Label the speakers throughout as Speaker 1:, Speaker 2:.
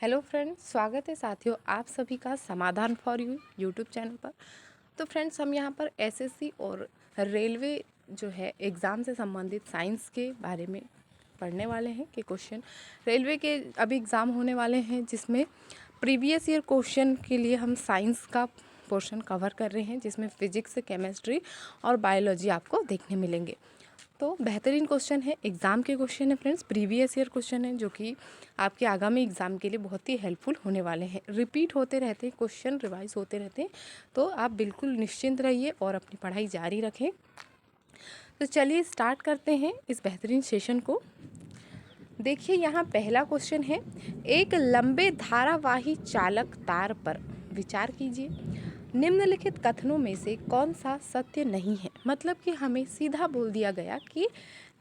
Speaker 1: Hello friends, स्वागत है साथियों आप सभी का समाधान फॉर यू यूट्यूब चैनल पर। तो फ्रेंड्स, हम यहाँ पर एसएससी और रेलवे जो है एग्ज़ाम से संबंधित साइंस के बारे में पढ़ने वाले हैं कि क्वेश्चन रेलवे के अभी एग्ज़ाम होने वाले हैं, जिसमें प्रीवियस ईयर क्वेश्चन के लिए हम साइंस का पोर्शन कवर कर रहे हैं, जिसमें फिजिक्स, केमिस्ट्री और बायोलॉजी आपको देखने मिलेंगे। तो बेहतरीन क्वेश्चन है, एग्ज़ाम के क्वेश्चन है फ्रेंड्स, प्रीवियस ईयर क्वेश्चन है, जो कि आपके आगामी एग्ज़ाम के लिए बहुत ही हेल्पफुल होने वाले हैं। रिपीट होते रहते हैं क्वेश्चन, रिवाइज होते रहते हैं, तो आप बिल्कुल निश्चिंत रहिए और अपनी पढ़ाई जारी रखें। तो चलिए स्टार्ट करते हैं इस बेहतरीन सेशन को। देखिए, यहाँ पहला क्वेश्चन है, एक लंबे धारावाही चालक तार पर विचार कीजिए। निम्नलिखित कथनों में से कौन सा सत्य नहीं है। मतलब कि हमें सीधा बोल दिया गया कि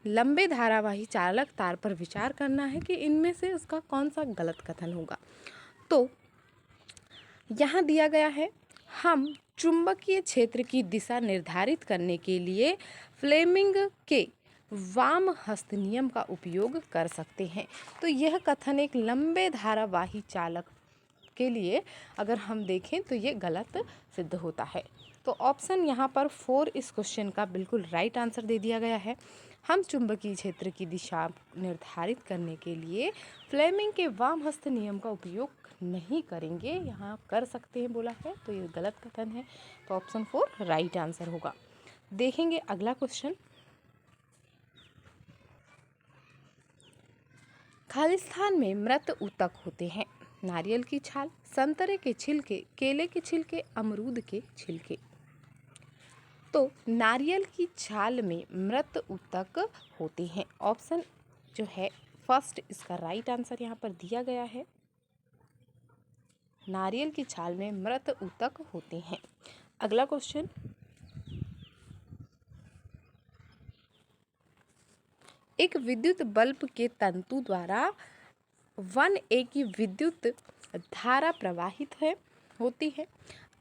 Speaker 1: लंबे धारावाही चालक तार पर विचार करना है कि इनमें से उसका कौन सा गलत कथन होगा। तो यहाँ दिया गया है, हम चुंबकीय क्षेत्र की दिशा निर्धारित करने के लिए फ्लेमिंग के वाम हस्त नियम का उपयोग कर सकते हैं। तो यह कथन एक लंबे धारावाही चालक के लिए अगर हम देखें तो ये गलत सिद्ध होता है। तो ऑप्शन यहाँ पर 4 इस क्वेश्चन का बिल्कुल राइट आंसर दे दिया गया है। हम चुंबकीय क्षेत्र की दिशा निर्धारित करने के लिए फ्लेमिंग के वाम हस्त नियम का उपयोग नहीं करेंगे, यहाँ कर सकते हैं बोला है, तो ये गलत कथन है। तो ऑप्शन 4 राइट आंसर होगा। देखेंगे अगला क्वेश्चन। खालिस्तान में मृत ऊतक होते हैं। नारियल की छाल, संतरे के छिलके, केले के छिलके, अमरूद के छिलके। तो नारियल की छाल में मृत ऊतक होते हैं। ऑप्शन जो है फर्स्ट इसका राइट आंसर यहाँ पर दिया गया है। नारियल की छाल में मृत ऊतक होते हैं। अगला क्वेश्चन, एक विद्युत बल्ब के तंतु द्वारा 1A की विद्युत धारा प्रवाहित होती है।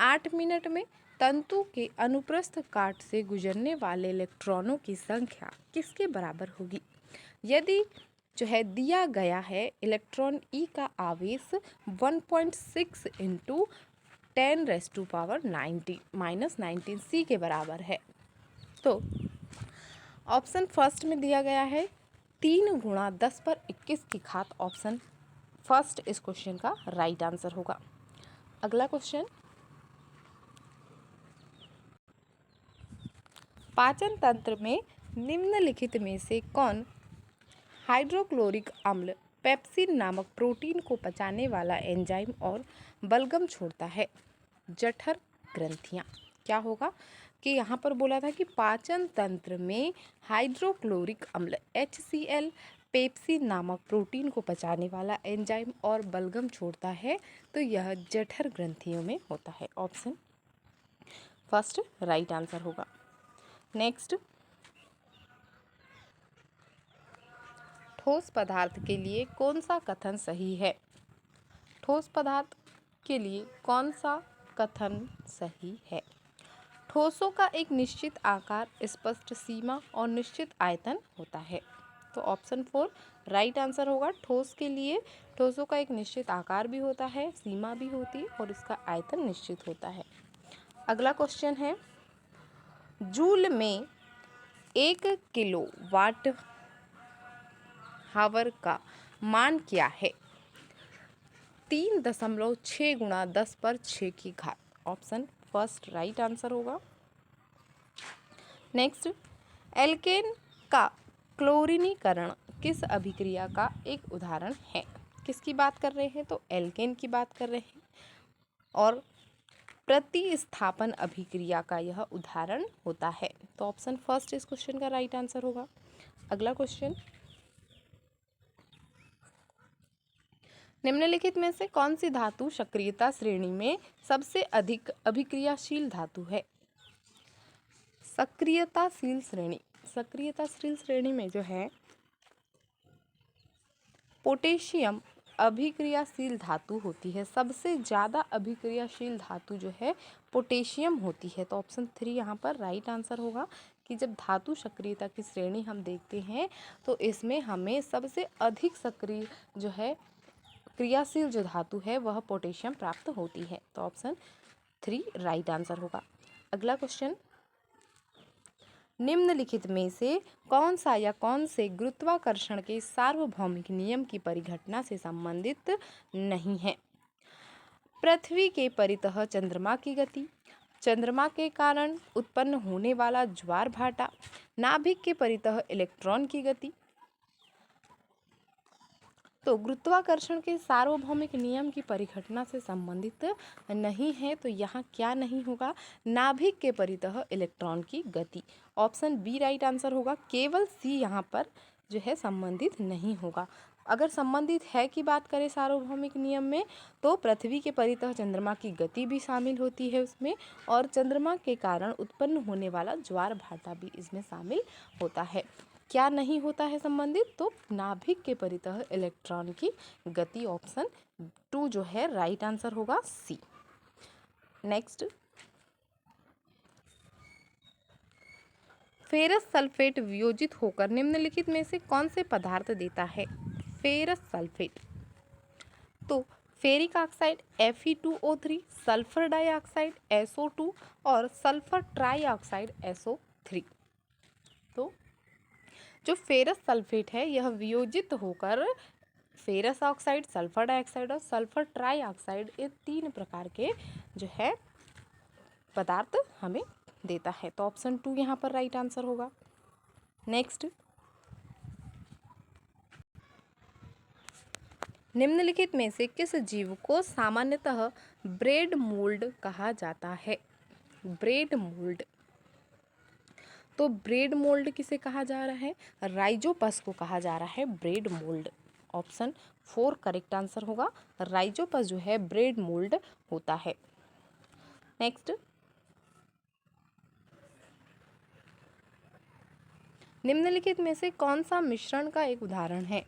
Speaker 1: 8 मिनट में तंतु के अनुप्रस्थ काट से गुजरने वाले इलेक्ट्रॉनों की संख्या किसके बराबर होगी। यदि जो है दिया गया है इलेक्ट्रॉन ई का आवेश 1.6 इंटू 10⁻⁹ सी के बराबर है। तो ऑप्शन फर्स्ट में दिया गया है 3 × 10⁻21 ऑप्शन फर्स्ट इस क्वेश्चन का राइट आंसर होगा। अगला क्वेश्चन, पाचन तंत्र में निम्नलिखित में से कौन हाइड्रोक्लोरिक अम्ल पेप्सिन नामक प्रोटीन को पचाने वाला एंजाइम और बलगम छोड़ता है। जठर ग्रंथियां। क्या होगा कि यहाँ पर बोला था कि पाचन तंत्र में हाइड्रोक्लोरिक अम्ल HCl पेप्सिन नामक प्रोटीन को पचाने वाला एंजाइम और बलगम छोड़ता है, तो यह जठर ग्रंथियों में होता है। ऑप्शन फर्स्ट राइट आंसर होगा। नेक्स्ट, ठोस पदार्थ के लिए कौन सा कथन सही है। ठोस पदार्थ के लिए कौन सा कथन सही है। ठोसों का एक निश्चित आकार, स्पष्ट सीमा और निश्चित आयतन होता है। तो ऑप्शन 4 राइट आंसर होगा। ठोस के लिए ठोसों का एक निश्चित आकार भी होता है, सीमा भी होती है और इसका आयतन निश्चित होता है। अगला क्वेश्चन है, जूल में 1 किलोवाट हावर का मान क्या है। 3.6 × 10⁻⁶। ऑप्शन फर्स्ट राइट आंसर होगा। नेक्स्ट, एल्केन का क्लोरीनीकरण किस अभिक्रिया का एक उदाहरण है। किसकी बात कर रहे हैं, तो एल्केन की बात कर रहे हैं और प्रतिस्थापन अभिक्रिया का यह उदाहरण होता है। तो ऑप्शन फर्स्ट इस क्वेश्चन का राइट आंसर होगा। अगला क्वेश्चन, निम्नलिखित में से कौन सी धातु सक्रियता श्रेणी में सबसे अधिक अभिक्रियाशील धातु है। सक्रियताशील श्रेणी में जो है पोटेशियम अभिक्रियाशील धातु होती है। सबसे ज़्यादा अभिक्रियाशील धातु जो है पोटेशियम होती है। तो ऑप्शन 3 यहाँ पर राइट आंसर होगा कि जब धातु सक्रियता की श्रेणी हम देखते हैं तो इसमें हमें सबसे अधिक सक्रिय जो है क्रियाशील जो धातु है वह पोटेशियम प्राप्त होती है। तो ऑप्शन 3 राइट आंसर होगा। अगला क्वेश्चन, निम्नलिखित में से कौन सा या कौन से गुरुत्वाकर्षण के सार्वभौमिक नियम की परिघटना से संबंधित नहीं है? पृथ्वी के परितः चंद्रमा की गति, चंद्रमा के कारण उत्पन्न होने वाला ज्वार भाटा, नाभिक के परितः इलेक्ट्रॉन की गति। तो गुरुत्वाकर्षण के सार्वभौमिक नियम की परिघटना से संबंधित नहीं है, तो यहाँ क्या नहीं होगा? नाभिक के परितः इलेक्ट्रॉन की गति। ऑप्शन बी राइट आंसर होगा। केवल सी यहाँ पर जो है संबंधित नहीं होगा। अगर संबंधित है की बात करें सार्वभौमिक नियम में, तो पृथ्वी के परितः चंद्रमा की गति भी शामिल होती है उसमें, और चंद्रमा के कारण उत्पन्न होने वाला ज्वार भाटा भी इसमें शामिल होता है। क्या नहीं होता है संबंधित? तो नाभिक के परितः इलेक्ट्रॉन की गति। ऑप्शन 2 जो है राइट आंसर होगा, सी। नेक्स्ट, फेरस सल्फेट वियोजित होकर निम्नलिखित में से कौन से पदार्थ देता है? फेरस सल्फेट, तो ferric oxide Fe2O3, sulphur dioxide SO2 और सल्फर ट्राइऑक्साइड SO3। तो जो फेरस सल्फेट है यह वियोजित होकर फेरस ऑक्साइड, सल्फर डाइऑक्साइड और सल्फर ट्राइऑक्साइड, ये 3 प्रकार के जो है पदार्थ हमें देता है। तो ऑप्शन 2 यहाँ पर राइट आंसर होगा। नेक्स्ट, निम्नलिखित में से किस जीव को सामान्यतः ब्रेड मोल्ड कहा जाता है? ब्रेड मोल्ड, तो ब्रेड मोल्ड किसे कहा जा रहा है? राइजोपस को कहा जा रहा है bread mould. Option 4 correct answer होगा। राइजोपस जो है ब्रेड मोल्ड होता है। नेक्स्ट, निम्नलिखित में से कौन सा मिश्रण का एक उदाहरण है?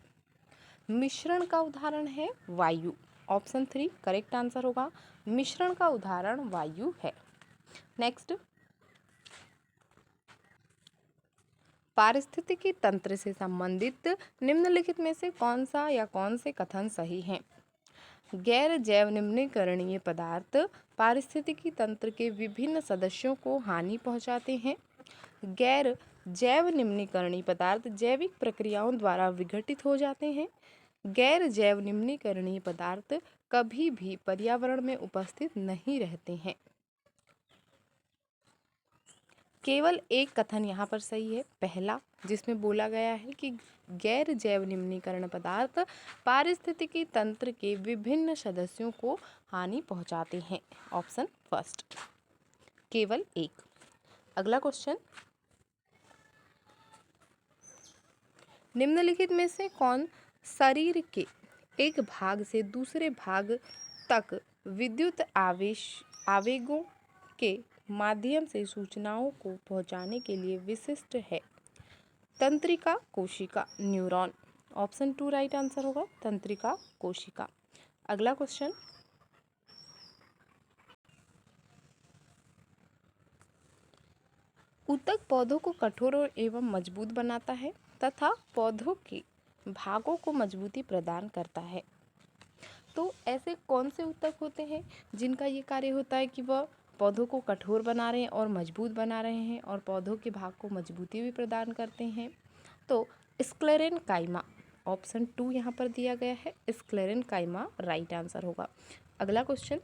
Speaker 1: मिश्रण का उदाहरण है वायु। ऑप्शन 3 करेक्ट आंसर होगा। मिश्रण का उदाहरण वायु है। नेक्स्ट, पारिस्थितिकी तंत्र से संबंधित निम्नलिखित में से कौन सा या कौन से कथन सही हैं? गैर जैव निम्नीकरणीय पदार्थ पारिस्थितिकी तंत्र के विभिन्न सदस्यों को हानि पहुंचाते हैं। गैर जैव निम्नीकरणीय पदार्थ जैविक प्रक्रियाओं द्वारा विघटित हो जाते हैं। गैर जैव निम्नीकरणीय पदार्थ कभी भी पर्यावरण में उपस्थित नहीं रहते हैं। केवल एक कथन यहाँ पर सही है, पहला, जिसमें बोला गया है कि गैर जैव निम्नीकरण पदार्थ पारिस्थितिकी तंत्र के विभिन्न सदस्यों को हानि पहुंचाते हैं। ऑप्शन फर्स्ट, केवल एक। अगला क्वेश्चन, निम्नलिखित में से कौन शरीर के एक भाग से दूसरे भाग तक विद्युत आवेगों के माध्यम से सूचनाओं को पहुंचाने के लिए विशिष्ट है? तंत्रिका, कोशिका, न्यूरॉन। ऑप्शन 2 राइट आंसर होगा, तंत्रिका कोशिका। अगला क्वेश्चन, ऊतक पौधों को कठोर एवं मजबूत बनाता है तथा पौधों के भागों को मजबूती प्रदान करता है। तो ऐसे कौन से ऊतक होते हैं जिनका ये कार्य होता है कि वह पौधों को कठोर बना रहे हैं और मजबूत बना रहे हैं और पौधों के भाग को मजबूती भी प्रदान करते हैं? तो स्क्लेरेनकाइमा, ऑप्शन 2 यहाँ पर दिया गया है, स्क्लेरेनकाइमा राइट आंसर होगा। अगला क्वेश्चन,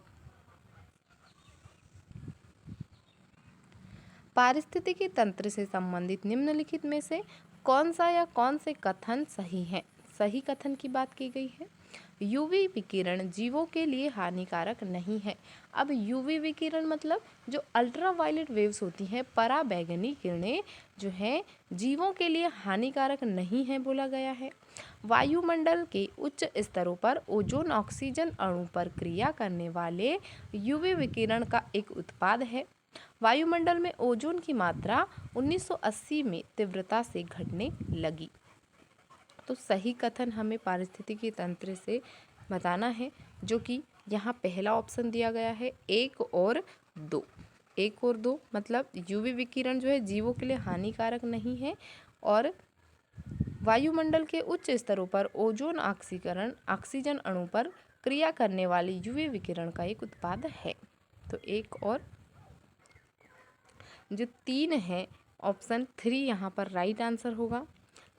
Speaker 1: पारिस्थितिकी तंत्र से संबंधित निम्नलिखित में से कौन सा या कौन से कथन सही हैं? सही कथन की बात की गई है। यूवी विकिरण जीवों के लिए हानिकारक नहीं है। अब यूवी विकिरण मतलब जो अल्ट्रावायलेट वेव्स होती हैं, पराबैंगनी किरणें जो हैं, जीवों के लिए हानिकारक नहीं है बोला गया है। वायुमंडल के उच्च स्तरों पर ओजोन ऑक्सीजन अणु पर क्रिया करने वाले यूवी विकिरण का एक उत्पाद है। वायुमंडल में ओजोन की मात्रा 1980 में तीव्रता से घटने लगी। तो सही कथन हमें पारिस्थितिकी तंत्र से बताना है, जो कि यहाँ पहला ऑप्शन दिया गया है 1 और 2। 1 और 2 मतलब यूवी विकिरण जो है जीवों के लिए हानिकारक नहीं है, और वायुमंडल के उच्च स्तरों पर ओजोन ऑक्सीकरण ऑक्सीजन अणु पर क्रिया करने वाली यूवी विकिरण का एक उत्पाद है। तो एक और जो 3 है, ऑप्शन 3 यहाँ पर राइट आंसर होगा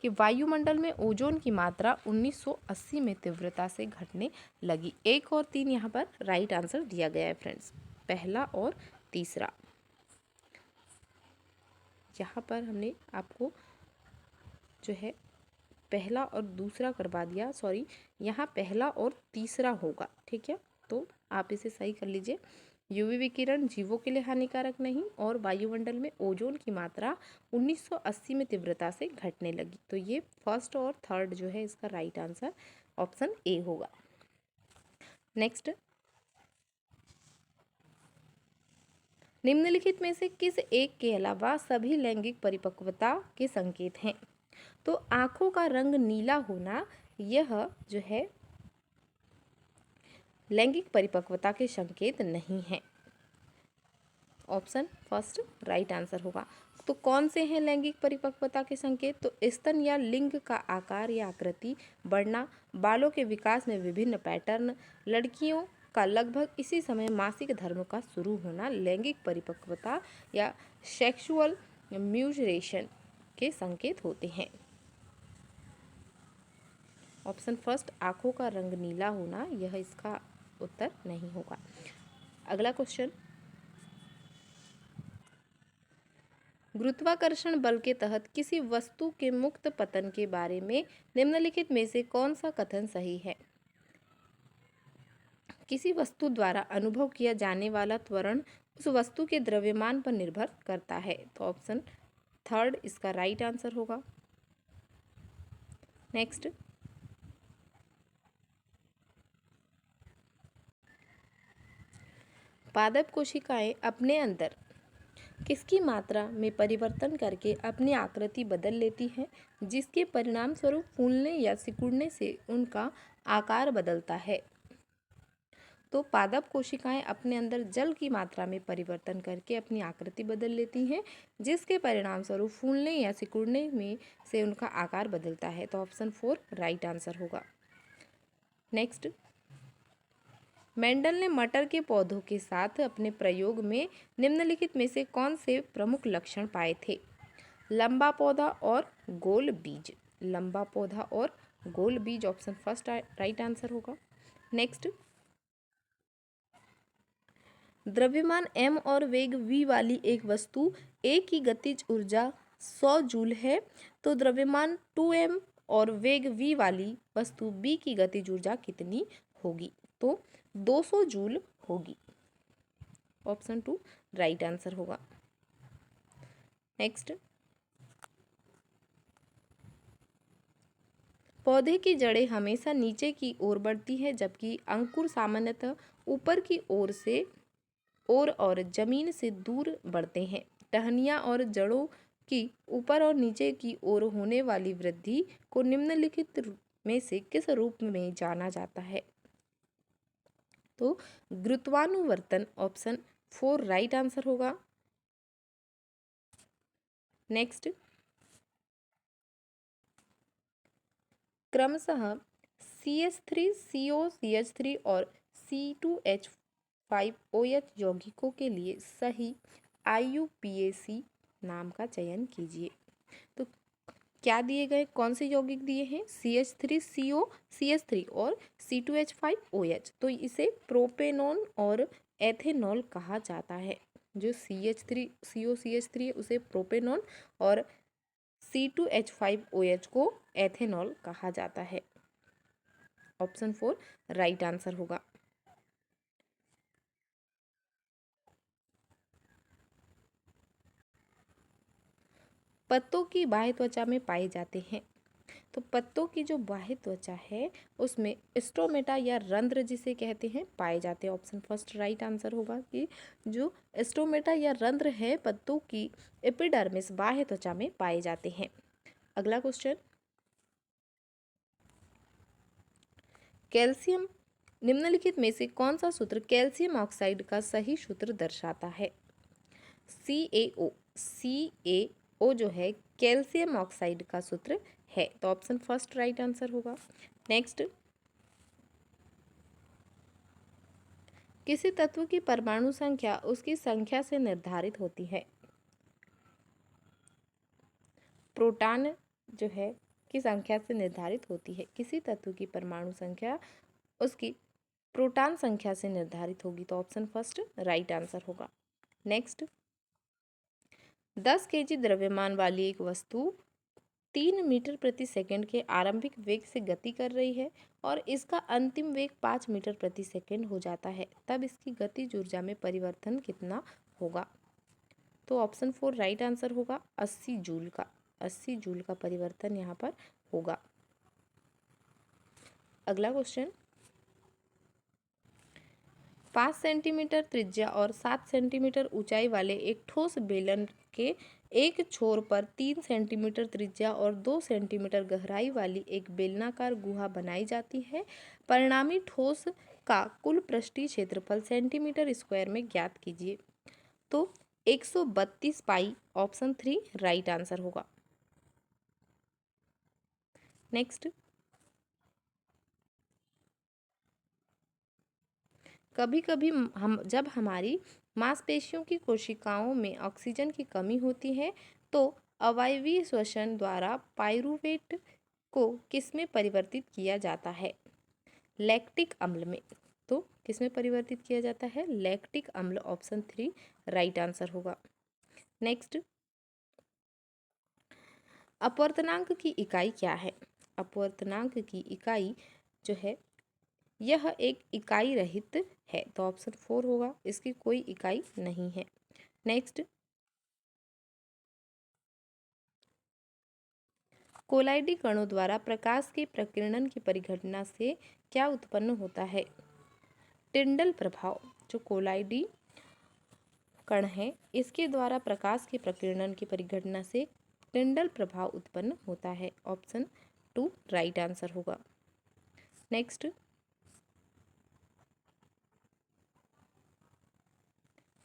Speaker 1: कि वायुमंडल में ओजोन की मात्रा 1980 में तीव्रता से घटने लगी। 1 और 3 यहाँ पर राइट आंसर दिया गया है फ्रेंड्स, पहला और तीसरा। यहाँ पर हमने आपको जो है पहला और दूसरा करवा दिया, सॉरी यहाँ पहला और तीसरा होगा, ठीक है, तो आप इसे सही कर लीजिए। यूवी विकिरण जीवों के लिए हानिकारक नहीं और वायुमंडल में ओजोन की मात्रा 1980 में तीव्रता से घटने लगी। तो ये फर्स्ट और थर्ड जो है इसका राइट आंसर ऑप्शन ए होगा। नेक्स्ट, निम्नलिखित में से किस एक के अलावा सभी लैंगिक परिपक्वता के संकेत हैं? तो आंखों का रंग नीला होना यह जो है लैंगिक परिपक्वता के संकेत नहीं है। ऑप्शन फर्स्ट राइट आंसर होगा। तो कौन से हैं लैंगिक परिपक्वता के संकेत? तो स्तन या लिंग का आकार या आकृति बढ़ना, बालों के विकास में विभिन्न पैटर्न, लड़कियों का लगभग इसी समय मासिक धर्म का शुरू होना लैंगिक परिपक्वता या सेक्सुअल म्यूचुरेशन के संकेत होते हैं। ऑप्शन फर्स्ट आंखों का रंग नीला होना यह इसका उत्तर नहीं होगा। अगला क्वेश्चन, गुरुत्वाकर्षण बल के तहत किसी वस्तु के मुक्त पतन के बारे में निम्नलिखित में से कौन सा कथन सही है? किसी वस्तु द्वारा अनुभव किया जाने वाला त्वरण उस वस्तु के द्रव्यमान पर निर्भर करता है। तो ऑप्शन थर्ड इसका राइट आंसर होगा। नेक्स्ट, पादप कोशिकाएं अपने अंदर किसकी मात्रा में परिवर्तन करके अपनी आकृति बदल लेती हैं, जिसके परिणाम स्वरूप फूलने या सिकुड़ने से उनका आकार बदलता है? तो पादप कोशिकाएं अपने अंदर जल की मात्रा में परिवर्तन करके अपनी आकृति बदल लेती हैं, जिसके परिणाम स्वरूप फूलने या सिकुड़ने में से उनका आकार बदलता है। तो ऑप्शन 4 राइट आंसर होगा। नेक्स्ट, मेंडल ने मटर के पौधों के साथ अपने प्रयोग में निम्नलिखित में से कौन से प्रमुख लक्षण पाए थे? लंबा पौधा और गोल बीज। लंबा पौधा और गोल बीज ऑप्शन फर्स्ट राइट आंसर होगा। नेक्स्ट, द्रव्यमान m और वेग v वाली एक वस्तु a की गतिज ऊर्जा 100 जूल है, तो द्रव्यमान 2m और वेग v वाली वस्तु b की गतिज ऊर्जा कितनी होगी? तो 200 जूल होगी। ऑप्शन 2 राइट आंसर होगा। नेक्स्ट, पौधे की जड़ें हमेशा नीचे की ओर बढ़ती है जबकि अंकुर सामान्यतः ऊपर की ओर और जमीन से दूर बढ़ते हैं। टहनियाँ और जड़ों की ऊपर और नीचे की ओर होने वाली वृद्धि को निम्नलिखित में से किस रूप में जाना जाता है? तो गुरुत्वानुवर्तन ऑप्शन 4 राइट आंसर होगा। नेक्स्ट, क्रमशः CH3COCH3 और C2H5OH यौगिकों के लिए सही IUPAC नाम का चयन कीजिए। तो क्या दिए गए, कौन से यौगिक दिए हैं? CH3COCH3 और C2H5OH। तो इसे प्रोपेनॉन और एथेनॉल कहा जाता है। जो CH3COCH3 है उसे प्रोपेनॉन और C2H5OH को एथेनॉल कहा जाता है। ऑप्शन 4 राइट आंसर होगा। पत्तों की बाह्य त्वचा में पाए जाते हैं। तो पत्तों की जो बाह्य त्वचा है उसमें स्टोमेटा या रंध्र जिसे कहते हैं पाए जाते हैं। ऑप्शन फर्स्ट राइट आंसर होगा कि जो स्टोमेटा या रंध्र है पत्तों की एपिडर्मिस बाह्य त्वचा में पाए जाते हैं। अगला क्वेश्चन, कैल्शियम निम्नलिखित में से कौन सा सूत्र कैल्शियम ऑक्साइड का सही सूत्र दर्शाता है? CaO जो है कैल्शियम ऑक्साइड का सूत्र है, तो ऑप्शन फर्स्ट राइट आंसर होगा। नेक्स्ट, किसी तत्व की परमाणु संख्या उसकी संख्या से निर्धारित होती है। प्रोटॉन जो है की संख्या से निर्धारित होती है। किसी तत्व की परमाणु संख्या उसकी प्रोटॉन संख्या से निर्धारित होगी, तो ऑप्शन फर्स्ट राइट आंसर होगा। नेक्स्ट, 10 केजी द्रव्यमान वाली एक वस्तु 3 मीटर प्रति सेकंड के आरंभिक वेग से गति कर रही है और इसका अंतिम वेग 5 मीटर प्रति सेकंड हो जाता है, तब इसकी गतिज ऊर्जा में परिवर्तन कितना होगा? तो ऑप्शन 4 राइट आंसर होगा, 80 जूल का। 80 जूल का परिवर्तन यहाँ पर होगा। अगला क्वेश्चन, 5 सेंटीमीटर त्रिज्या और 7 सेंटीमीटर ऊंचाई वाले एक ठोस बेलन के एक छोर पर 3 सेंटीमीटर त्रिज्या और 2 सेंटीमीटर गहराई वाली एक बेलनाकार गुहा बनाई जाती है। परिणामी ठोस का कुल पृष्ठीय क्षेत्रफल सेंटीमीटर स्क्वायर में ज्ञात कीजिए। तो 132 पाई, ऑप्शन 3 राइट आंसर होगा। नेक्स्ट, कभी कभी हम जब हमारी मांसपेशियों की कोशिकाओं में ऑक्सीजन की कमी होती है तो अवायवीय श्वसन द्वारा पाइरूवेट को किसमें परिवर्तित किया जाता है? लैक्टिक अम्ल में। तो किसमें परिवर्तित किया जाता है? लैक्टिक अम्ल, ऑप्शन 3 राइट आंसर होगा। नेक्स्ट, अपवर्तनांक की इकाई क्या है? अपवर्तनांक की इकाई जो है यह एक इकाई रहित है, तो ऑप्शन 4 होगा, इसकी कोई इकाई नहीं है। नेक्स्ट, कोलाइडी कणों द्वारा प्रकाश के प्रकीर्णन की परिघटना से क्या उत्पन्न होता है? टिंडल प्रभाव। जो कोलाइडी कण है इसके द्वारा प्रकाश के प्रकीर्णन की परिघटना से टिंडल प्रभाव उत्पन्न होता है, ऑप्शन 2 राइट आंसर होगा। नेक्स्ट,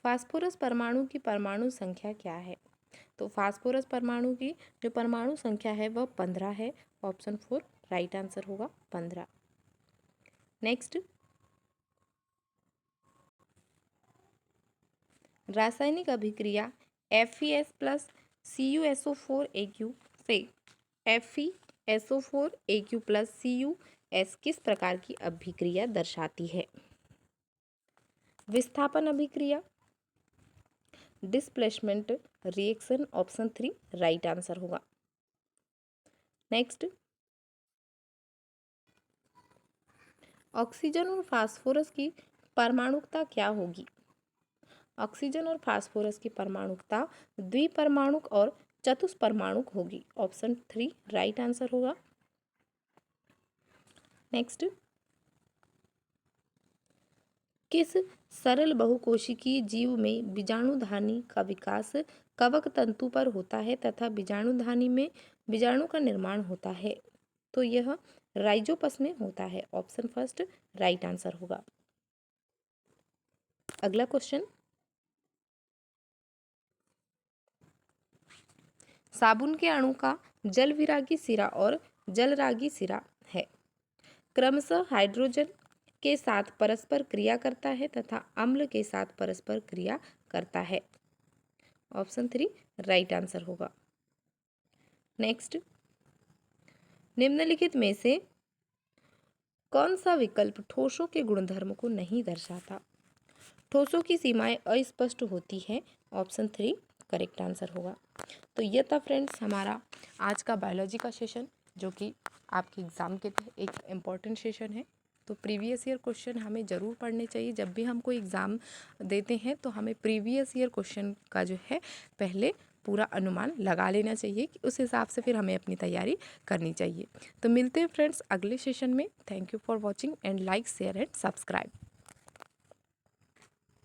Speaker 1: फास्फोरस परमाणु की परमाणु संख्या क्या है? तो फास्फोरस परमाणु की जो परमाणु संख्या है वह 15 है, ऑप्शन 4 राइट आंसर होगा, 15। नेक्स्ट, रासायनिक अभिक्रिया FeS प्लस CuSO4Aq से FeSO4Aq प्लस CuS किस प्रकार की अभिक्रिया दर्शाती है? विस्थापन अभिक्रिया, displacement reaction, option 3 right answer होगा। नेक्स्ट, ऑक्सीजन और फास्फोरस की परमाणुकता क्या होगी? ऑक्सीजन और फास्फोरस की परमाणुकता द्विपरमाणुक और चतुष्परमाणुक होगी, ऑप्शन 3 राइट आंसर होगा। नेक्स्ट, किस सरल बहुकोशिकीय जीव में बीजाणुधानी का विकास कवक तंतु पर होता है तथा बीजाणुधानी में बीजाणु का निर्माण होता है? तो यह राइजोपस में होता है, ऑप्शन फर्स्ट राइट आंसर होगा। अगला क्वेश्चन, साबुन के अणु का जलविरागी सिरा और जलरागी सिरा है, क्रमशः हाइड्रोजन के साथ परस्पर क्रिया करता है तथा अम्ल के साथ परस्पर क्रिया करता है, ऑप्शन 3 राइट आंसर होगा। नेक्स्ट, निम्नलिखित में से कौन सा विकल्प ठोसों के गुणधर्म को नहीं दर्शाता? ठोसों की सीमाएं अस्पष्ट होती है, ऑप्शन 3 करेक्ट आंसर होगा। तो ये था फ्रेंड्स हमारा आज का बायोलॉजी का सेशन, जो कि आपके एग्ज़ाम के लिए एक इम्पॉर्टेंट सेशन है। तो प्रीवियस ईयर क्वेश्चन हमें ज़रूर पढ़ने चाहिए। जब भी हम कोई एग्ज़ाम देते हैं तो हमें प्रीवियस ईयर क्वेश्चन का जो है पहले पूरा अनुमान लगा लेना चाहिए, कि उस हिसाब से फिर हमें अपनी तैयारी करनी चाहिए। तो मिलते हैं फ्रेंड्स अगले सेशन में। Thank you for watching and like share and subscribe.